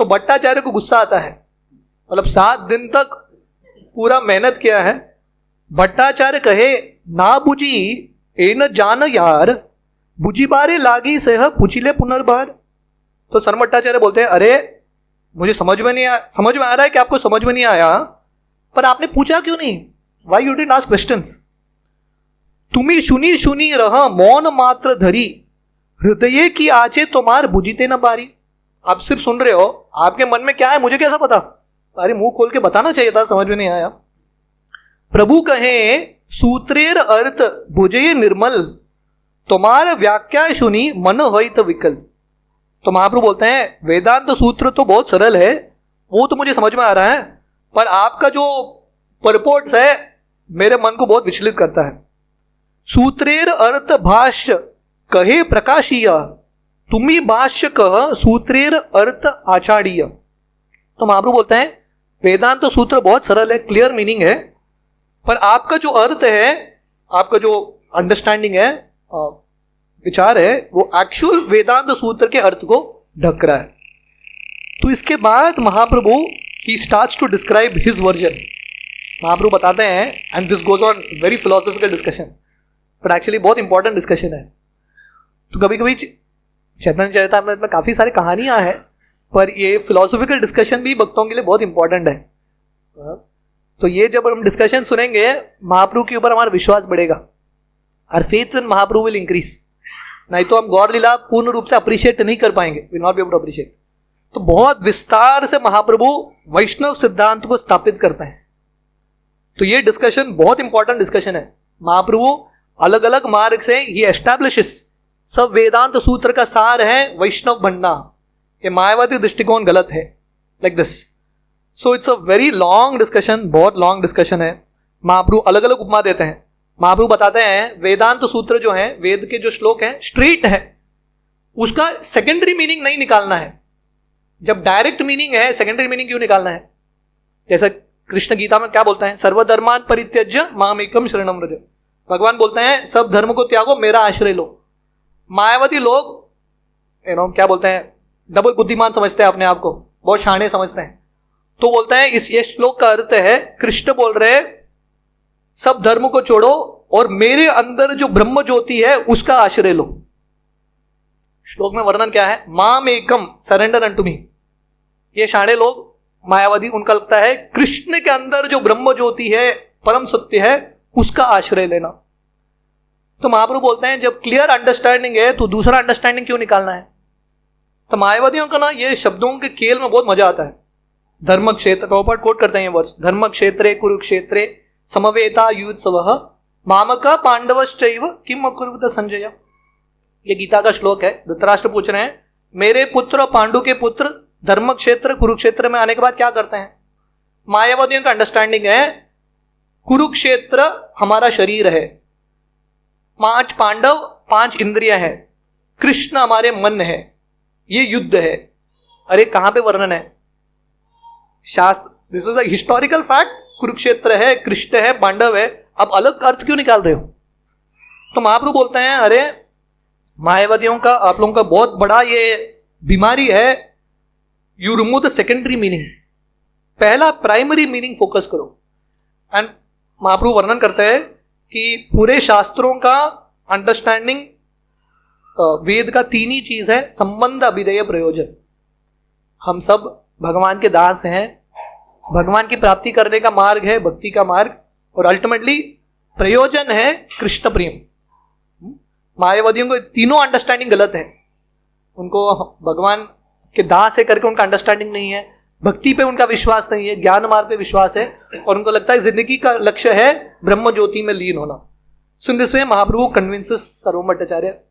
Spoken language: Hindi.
तो भट्टाचार्य को गुस्सा आता है, मतलब 7 दिन तक पूरा मेहनत किया है। भट्टाचार्य कहे ना बुझी ए न जान यार, बुझी बारे लागी सह पुचिले पुनर्बार। तो सर भट्टाचार्य बोलते हैं अरे मुझे समझ में आ रहा है कि आपको समझ में नहीं आया, पर आपने पूछा क्यों नहीं? Why you didn't ask questions? तुम्ही सुनी सुनी रह मौन मात्र धरी, हृदय की आचे तुम्हार बुझीते न बारी। आप सिर्फ सुन रहे हो, आपके मन में क्या है मुझे कैसा पता? अरे मुंह खोल के बताना चाहिए था, समझ में नहीं आया। प्रभु कहे सूत्रेर अर्थ बुझे निर्मल, तुम्हार व्याख्या सुनी मन होइत विकल। तो महाप्रभु बोलते हैं वेदांत सूत्र तो बहुत सरल है, वो तो मुझे समझ में आ रहा है, पर आपका जो परपोर्ट्स है मेरे मन को बहुत विचलित करता है। सूत्रेर अर्थ भाष्य कहे प्रकाशीय, तुम्ही भाष्य कह सूत्रेर अर्थ आचार्य। तो महाप्रभु बोलते हैं वेदांत सूत्र बहुत सरल है, क्लियर मीनिंग है, पर आपका जो अर्थ है, आपका जो अंडरस्टैंडिंग है, विचार है, वो एक्चुअल वेदांत सूत्र के अर्थ को ढक रहा है। तो इसके बाद Mahaprabhu he starts to describe his version. Mahaprabhu बताते हैं, and this goes on very philosophical discussion, but actually बहुत इंपॉर्टेंट डिस्कशन है। तो कभी कभी चैतन्य चरितामृत में काफी सारी कहानियां हैं, पर ये फिलोसॉफिकल डिस्कशन भी भक्तों के लिए बहुत इंपॉर्टेंट है। तो ये जब हम डिस्कशन सुनेंगे, महाप्रभु के ऊपर हमारा विश्वास बढ़ेगा, और faith in Mahaprabhu will increase. नहीं तो हम गौर लीला पूर्ण रूप से अप्रिशिएट नहीं कर पाएंगे, will not be able to appreciate. तो बहुत विस्तार से महाप्रभु वैष्णव सिद्धांत को स्थापित करते हैं। तो ये डिस्कशन बहुत इंपॉर्टेंट डिस्कशन है। महाप्रभु अलग अलग मार्ग से ये एस्टैब्लिशेस, सब वेदांत सूत्र का सार है वैष्णव बनना। ये मायावादी दृष्टिकोण गलत है, like this. So it's a very long discussion, बहुत लॉन्ग डिस्कशन है। महाप्रभु अलग अलग उपमा देते हैं। महाप्रभु बताते हैं वेदांत सूत्र जो है, वेद के जो श्लोक हैं स्ट्रेट है, उसका सेकेंडरी मीनिंग नहीं निकालना है। जब डायरेक्ट मीनिंग है, सेकेंडरी मीनिंग क्यों निकालना है? जैसे कृष्ण गीता में क्या बोलते हैं, सर्वधर्मान परित्यज्य मामेकम शरणम व्रज। भगवान बोलते हैं सब धर्म को त्यागो, मेरा आश्रय लो। मायावादी लोग क्या बोलते हैं, डबल बुद्धिमान समझते हैं अपने आप को, बहुत शाणे समझते हैं। तो बोलते हैं इस ये श्लोक का अर्थ है, कृष्ण बोल रहे सब धर्म को छोड़ो और मेरे अंदर जो ब्रह्म ज्योति है उसका आश्रय लो। श्लोक में वर्णन क्या है, माम एकम सरेंडर अनटू मी। ये शाणे लोग मायावादी, उनका लगता है कृष्ण के अंदर जो ब्रह्म ज्योति है, परम सत्य है, उसका आश्रय लेना। तो महाप्रभु बोलते हैं जब क्लियर अंडरस्टैंडिंग है तो दूसरा अंडरस्टैंडिंग क्यों निकालना है? तो मायावादियों का ना ये शब्दों के खेल में बहुत मजा आता है। धर्म क्षेत्र कोट करते हैं ये वर्ष, धर्म क्षेत्रे कुरुक्षेत्रे समवेता युत्सवः मामका पांडवश्चैव किम अकुर्वत संजय। ये गीता का श्लोक है। धृतराष्ट्र पूछ रहे हैं मेरे पुत्र पांडु के पुत्र धर्म क्षेत्र कुरुक्षेत्र में आने के बाद क्या करते हैं? मायावादियों का अंडरस्टैंडिंग है कुरुक्षेत्र हमारा शरीर है, 5 पांडव 5 इंद्रियां हैं, कृष्ण हमारे मन है, ये युद्ध है। अरे कहां पे वर्णन है? शास्त्र, this is a historical fact. Kurukshetra है, कृष्ण है, पांडव है, अब अलग अर्थ क्यों निकाल रहे हो? तो महाप्रभु बोलते हैं अरे मायावादियों का, आप लोगों का बहुत बड़ा ये बीमारी है, you remove the secondary meaning, पहला प्राइमरी मीनिंग फोकस करो। एंड महाप्रभु वर्णन करते हैं कि पूरे शास्त्रों का अंडरस्टैंडिंग वेद का 3 ही चीज है, संबंध अभिधेय प्रयोजन। हम सब भगवान के दास हैं, भगवान की प्राप्ति करने का मार्ग है भक्ति का मार्ग, और अल्टीमेटली प्रयोजन है कृष्ण प्रेम। मायावादियों को तीनों अंडरस्टैंडिंग गलत है। उनको भगवान के दास है करके उनका अंडरस्टैंडिंग नहीं है, भक्ति पे उनका विश्वास नहीं है, ज्ञान मार्ग पे विश्वास है, और उनको लगता है जिंदगी का लक्ष्य है ब्रह्म ज्योति में लीन होना। सो in this way Mahaprabhu convinces सर्वम भट्टाचार्य